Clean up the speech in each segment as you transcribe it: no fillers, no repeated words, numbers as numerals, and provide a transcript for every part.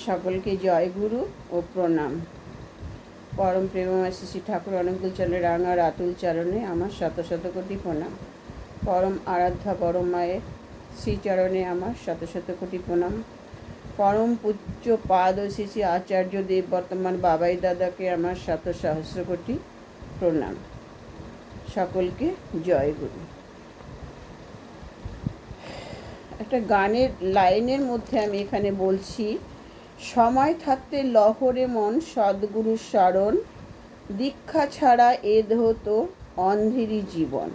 সকলকে জয় গুরু ও প্রণাম। পরম প্রেমময় শ্রী ঠাকুর অনুকূল চরণে রাঙা রাতুল চরণে আমার শত শত কোটি প্রণাম। পরম আরাধ্যা পরম মায়ের শ্রীচরণে আমার শত শত কোটি প্রণাম। পরম পূজ্য পাদ ও শ্রী আচার্য দেব বর্তমান বাবাই দাদাকে আমার শত সহস্র কোটি প্রণাম। সকলকে জয় গুরু। একটা গানের লাইনের মধ্যে আমি এখানে বলছি, সময় থাকতে লহরে মন সদ্গুরুর শরণ, দীক্ষা ছাড়া এ দেহ তো অন্ধেরই জীবন।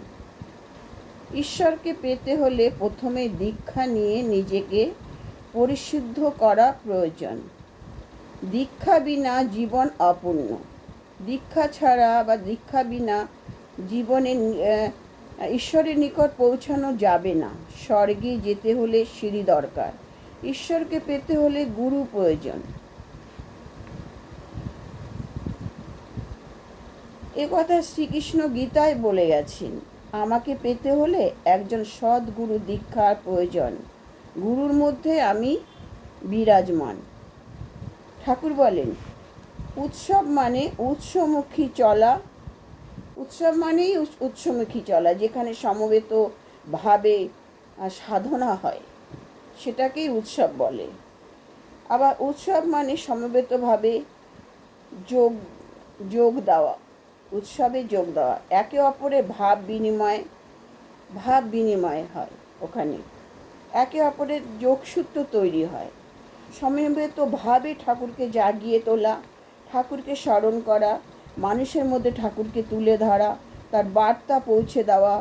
ঈশ্বরকে পেতে হলে প্রথমে দীক্ষা নিয়ে নিজেকে পরিশুদ্ধ করা প্রয়োজন। দীক্ষা বিনা জীবন অপূর্ণ। দীক্ষা ছাড়া বা দীক্ষা বিনা জীবনে ঈশ্বরের নিকট পৌঁছানো যাবে না। স্বর্গে যেতে হলে সিঁড়ি দরকার, ঈশ্বরকে পেতে হলে গুরু প্রয়োজন। এ কথা শ্রীকৃষ্ণ গীতায় বলে গেছেন। আমাকে পেতে হলে একজন সৎ গুরু দীক্ষার প্রয়োজন। গুরুর মধ্যে আমি বিরাজমান। ঠাকুর বলেন, উৎসব মানে উৎসমুখী চলা। উৎসব মানেই উৎসমুখী চলা, যেখানে সমবেত ভাবে সাধনা হয় সেটাকেই উৎসব বলে। আবার উৎসব মানে সমবেতভাবে যোগ দেওয়া, উৎসবে যোগ দেওয়া, একে অপরের ভাব বিনিময় হয়। ওখানে একে অপরের যোগসূত্র তৈরি হয়। সমবেতভাবে ঠাকুরকে জাগিয়ে তোলা, ঠাকুরকে স্মরণ করা, মানুষের মধ্যে ঠাকুরকে তুলে ধরা, তার বার্তা পৌঁছে দেওয়া।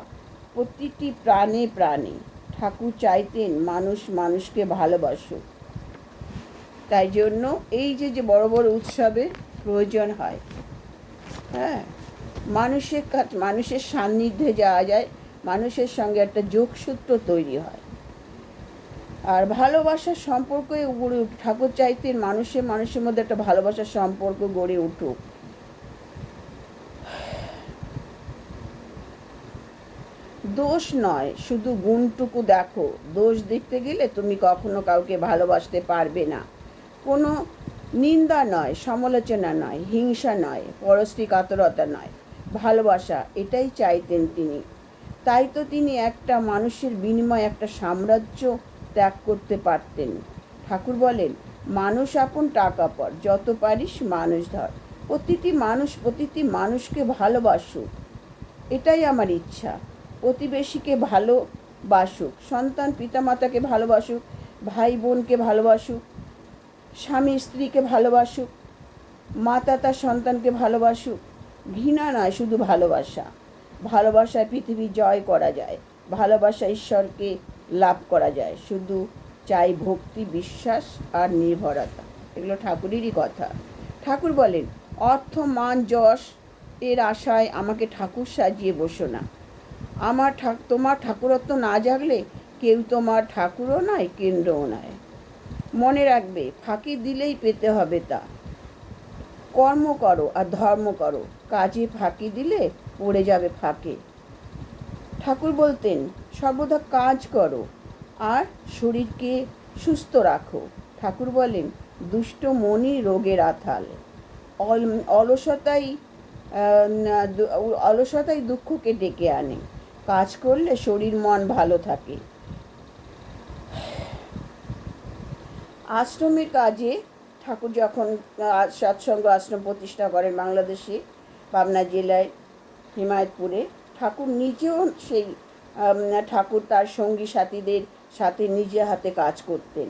প্রতিটি প্রাণে প্রাণে ঠাকুর চাইতেন মানুষ মানুষকে ভালোবাসুক। তাই জন্য এই যে বড় বড় উৎসবের প্রয়োজন হয়। হ্যাঁ, মানুষের সান্নিধ্যে যাওয়া যায়, মানুষের সঙ্গে একটা যোগসূত্র তৈরি হয়। আর ভালোবাসার সম্পর্ক গড়ে উঠুক। ঠাকুর চাইতেন মানুষের মধ্যে একটা ভালোবাসার সম্পর্ক গড়ে উঠুক। দোষ নয়, শুধু গুণটুকু দেখো। দোষ দেখতে গেলে তুমি কখনো কাউকে ভালোবাসতে পারবে না। কোনো নিন্দা নয়, সমালোচনা নয়, হিংসা নয়, পরশ্রী কাতরতা নয়, ভালোবাসা। এটাই চাইতেন তিনি। তাই তো তিনি একটা মানুষের বিনিময়ে একটা সাম্রাজ্য ত্যাগ করতে পারতেন। ঠাকুর বলেন, মানুষ আপন টাকা পর, যত পারিস মানুষ ধর। প্রতিটি মানুষকে ভালোবাসুক, এটাই আমার ইচ্ছা। প্রতিবেশীকে ভালোবাসুক, সন্তান পিতামাতাকে ভালোবাসুক, ভাই বোনকে ভালোবাসুক, স্বামী স্ত্রীকে ভালোবাসুক, মাতা তার সন্তানকে ভালোবাসুক। ঘৃণা নয়, শুধু ভালোবাসা। ভালোবাসায় পৃথিবী জয় করা যায়, ভালোবাসা ঈশ্বরকে লাভ করা যায়। শুধু চাই ভক্তি, বিশ্বাস আর নির্ভরতা। এগুলো ঠাকুরেরই কথা। ঠাকুর বলেন, অর্থ মান যশ এর আশায় আমাকে ঠাকুর সাজিয়ে বসো না। তোমার ঠাকুরত্ব না জাগলে কেউ তোমার ঠাকুরও নয়, কেন্দ্রও নয়। মনে রাখবে, ফাঁকি দিলেই পেতে হবে তা। কর্ম করো আর ধর্ম করো, কাজে ফাঁকি দিলে পড়ে যাবে ফাঁকে। ঠাকুর বলতেন, সর্বদা কাজ করো আর শরীরকে সুস্থ রাখো। ঠাকুর বলেন, দুষ্ট মনই রোগের আথাল। অলসতাই দুঃখকে ডেকে আনে। কাজ করলে শরীর মন ভালো থাকে। আশ্রমের কাজে ঠাকুর যখন সৎসঙ্গ আশ্রম প্রতিষ্ঠা করেন বাংলাদেশে, পাবনা জেলায় হিমায়তপুরে, ঠাকুর নিজেও ঠাকুর তার সঙ্গী সাথীদের সাথে নিজে হাতে কাজ করতেন।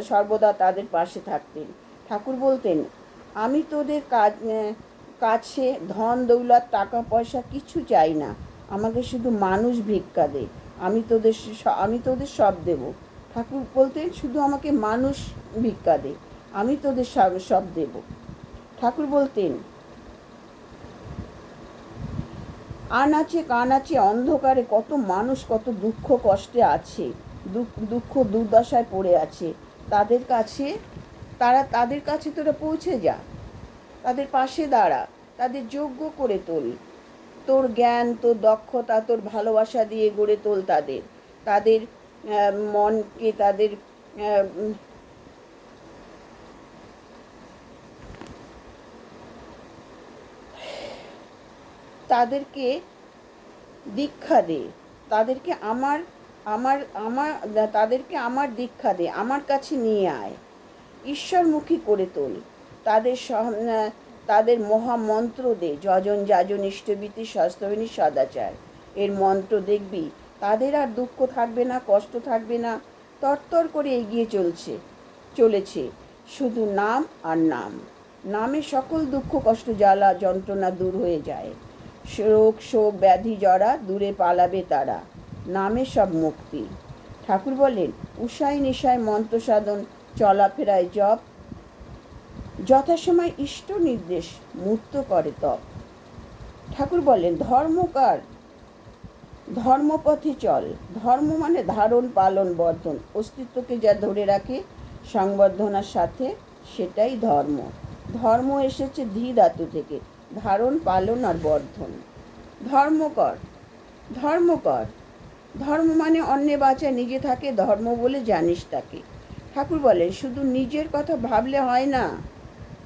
সর্বদা তাদের পাশে থাকতেন। ঠাকুর বলতেন, আমি তোদের কাছে ধন দৌলত টাকা পয়সা কিছু চাই না। আমাকে শুধু মানুষ ভিক্ষা দে, আমি তোদের সব দেব। ঠাকুর বলতেন, শুধু আমাকে মানুষ ভিক্ষা দে, আমি তোদের সব দেব। ঠাকুর বলতেন, আনাচে কানাচে অন্ধকারে কত মানুষ কত দুঃখ কষ্টে আছে, দুঃখ দুর্দশায় পড়ে আছে। তাদের কাছে তোরা পৌঁছে যা, তাদের পাশে দাঁড়া, তাদের যোগ্য করে তোল। তোর জ্ঞান, তোর দক্ষতা, তোর ভালোবাসা দিয়ে গড়ে তোল তাদের মনকে, তাদের তাদেরকে দীক্ষা দে, তাদেরকে আমার আমার আমার তাদেরকে আমার দীক্ষা দে, আমার কাছে নিয়ে আয়, ঈশ্বরমুখী করে তোল, তাদের তাদের মহামন্ত্র দে, যজন যাজন ইষ্টভীতি স্বাস্থ্যবিনী সদাচার, এর মন্ত্র দেখবি তাদের আর দুঃখ থাকবে না, কষ্ট থাকবে না, তরতর করে এগিয়ে চলেছে শুধু নাম আর নাম। নামে সকল দুঃখ কষ্ট জ্বালা যন্ত্রণা দূর হয়ে যায়, রোগ শোক ব্যাধি জরা দূরে পালাবে তারা, নামে সব মুক্তি। ঠাকুর বলেন, উষায় নিশায় মন্ত্র সাধন, চলাফেরায় জপ, যথাসময় ইষ্ট নির্দেশ মূর্ত করে তপ। ঠাকুর বলেন, ধর্মকার ধর্মপথে চল। ধর্ম মানে ধারণ পালন বর্ধন, অস্তিত্বকে যা ধরে রাখে সংবর্ধনার সাথে, সেটাই ধর্ম। ধর্ম এসেছে ধী ধাতু থেকে, ধারণ পালন আর বর্ধন। ধর্ম কর, ধর্ম কর, ধর্ম মানে অন্যে বাঁচা নিজে থাকে ধর্ম বলে জানিস তাকে। ঠাকুর বলেন, শুধু নিজের কথা ভাবলে হয় না,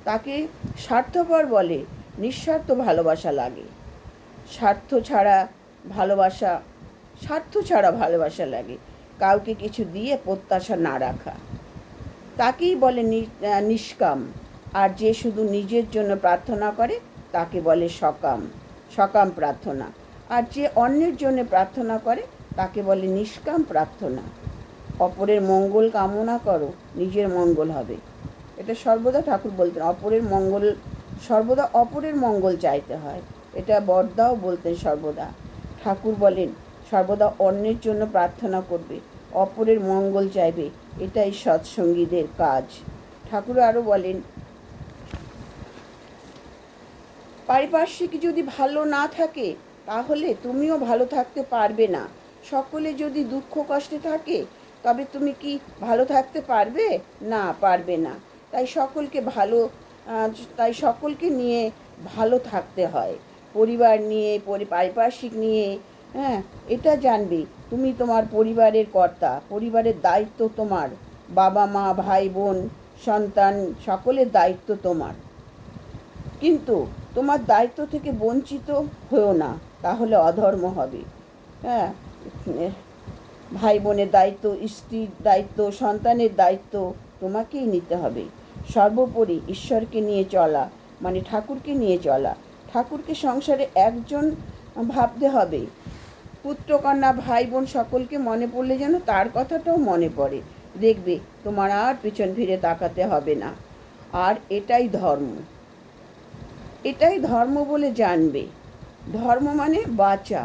তাকে স্বার্থপর বলে। নিঃস্বার্থ ভালোবাসা লাগে, স্বার্থ ছাড়া ভালোবাসা লাগে। কাউকে কিছু দিয়ে প্রত্যাশা না রাখা, তাকেই বলে নিষ্কাম। আর যে শুধু নিজের জন্য প্রার্থনা করে তাকে বলে সকাম প্রার্থনা। আর যে অন্যের জন্য প্রার্থনা করে তাকে বলে নিষ্কাম প্রার্থনা। অপরের মঙ্গল কামনা করো, নিজের মঙ্গল হবে। এটা সর্বদা ঠাকুর বলতেন, সর্বদা অপরের মঙ্গল চাইতে হয়। এটা বড়দাও বলতেন সর্বদা। ঠাকুর বলেন, সর্বদা অন্যের জন্য প্রার্থনা করবে, অপরের মঙ্গল চাইবে, এটাই সৎসঙ্গীদের কাজ। ঠাকুর আরও বলেন, পারিপার্শ্বিক যদি ভালো না থাকে তাহলে তুমিও ভালো থাকতে পারবে না। সকলে যদি দুঃখ কষ্টে থাকে তবে তুমি কি ভালো থাকতে পারবে? না, পারবে না। তাই সকলকে নিয়ে ভালো থাকতে হয়, পরিবার নিয়ে, পারিপার্শ্বিক নিয়ে। হ্যাঁ, এটা জানবে তুমি তোমার পরিবারের কর্তা, পরিবারের দায়িত্ব তোমার, বাবা মা ভাই বোন সন্তান সকলের দায়িত্ব তোমার। কিন্তু তোমার দায়িত্ব থেকে বঞ্চিত হও না, তাহলে অধর্ম হবে। হ্যাঁ, ভাই বোনের দায়িত্ব, স্ত্রীর দায়িত্ব, সন্তানের দায়িত্ব তোমাকেই নিতে হবে। সর্বোপরি ঈশ্বরকে নিয়ে চলা মানে ঠাকুরকে নিয়ে চলা। ঠাকুরকে সংসারে একজন ভাবতে হবে। পুত্রকন্যা ভাই বোন সকলকে মনে পড়লে যেন তার কথাটাও মনে পড়ে। দেখবে তোমার আর পিছন ফিরে তাকাতে হবে না। আর এটাই ধর্ম বলে জানবে। ধর্ম মানে বাঁচা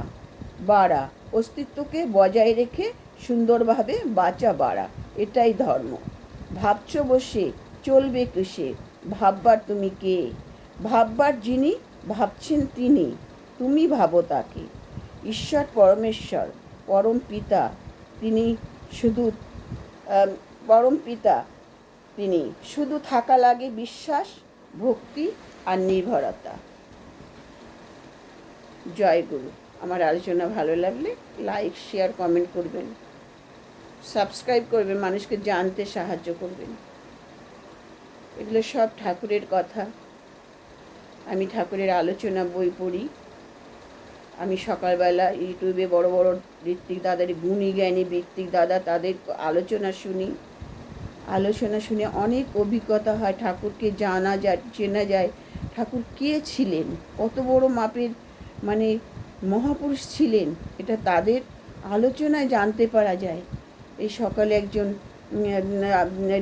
বাড়া, অস্তিত্বকে বজায় রেখে সুন্দরভাবে বাঁচা বাড়া, এটাই ধর্ম। ভাবছ বসে চলবে কিসে, ভাববার তুমি কে? ভাববার যিনি, ভাবছেন তিনি, তুমি ভাবো তাকে। ঈশ্বর পরমেশ্বর, পরম পিতা, তিনি শুধু থাকা লাগে বিশ্বাস, ভক্তি আর নির্ভরতা। জয় গুরু। আমার আলোচনা ভালো লাগলে লাইক শেয়ার কমেন্ট করবেন, সাবস্ক্রাইব করবেন, মানুষকে জানতে সাহায্য করবেন। এগুলো সব ঠাকুরের কথা। আমি ঠাকুরের আলোচনা বই পড়ি। আমি সকালবেলা ইউটিউবে বড় বড় ঋত্বিক দাদার, গুণী জ্ঞানী ঋত্বিক দাদা, তাদের আলোচনা শুনে অনেক অভিজ্ঞতা হয়। ঠাকুরকে চেনা যায়। ঠাকুর কে ছিলেন, কত বড় মাপের মানে মহাপুরুষ ছিলেন, এটা তাদের আলোচনায় জানতে পারা যায়। এই সকালে একজন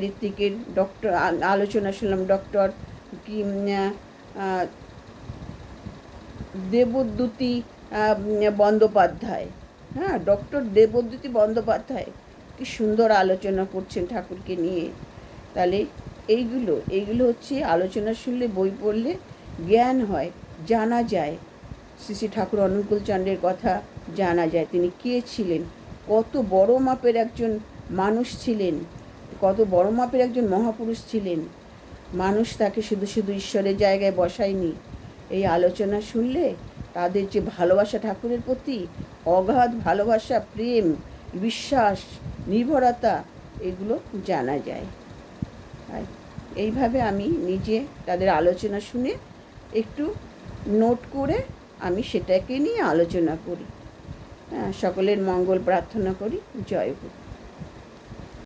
ঋত্বিকের ডক্টর আলোচনা শুনলাম, ডক্টর কি দেবদ্যুতি বন্দ্যোপাধ্যায়। হ্যাঁ, ডক্টর দেবদ্যুতি বন্দ্যোপাধ্যায় কি সুন্দর আলোচনা করছেন ঠাকুরকে নিয়ে। তাহলে এইগুলো হচ্ছে আলোচনা শুনলে, বই পড়লে জ্ঞান হয়, জানা যায়। শ্রী শ্রী ঠাকুর অনুকূল চন্দ্রের কথা জানা যায়, তিনি কে ছিলেন, কত বড় মাপের একজন মানুষ ছিলেন, কত বড় মাপের একজন মহাপুরুষ ছিলেন। মানুষ তাকে শুধু ঈশ্বরের জায়গায় বসায়নি। এই আলোচনা শুনলে তাদের যে ভালোবাসা ঠাকুরের প্রতি, অগাধ ভালোবাসা, প্রেম, বিশ্বাস, নির্ভরতা, এগুলো জানা যায়। এইভাবে আমি নিজে তাদের আলোচনা শুনে একটু নোট করে আমি সেটাকে নিয়ে আলোচনা করি। সকলের মঙ্গল প্রার্থনা করি। জয় গুরু।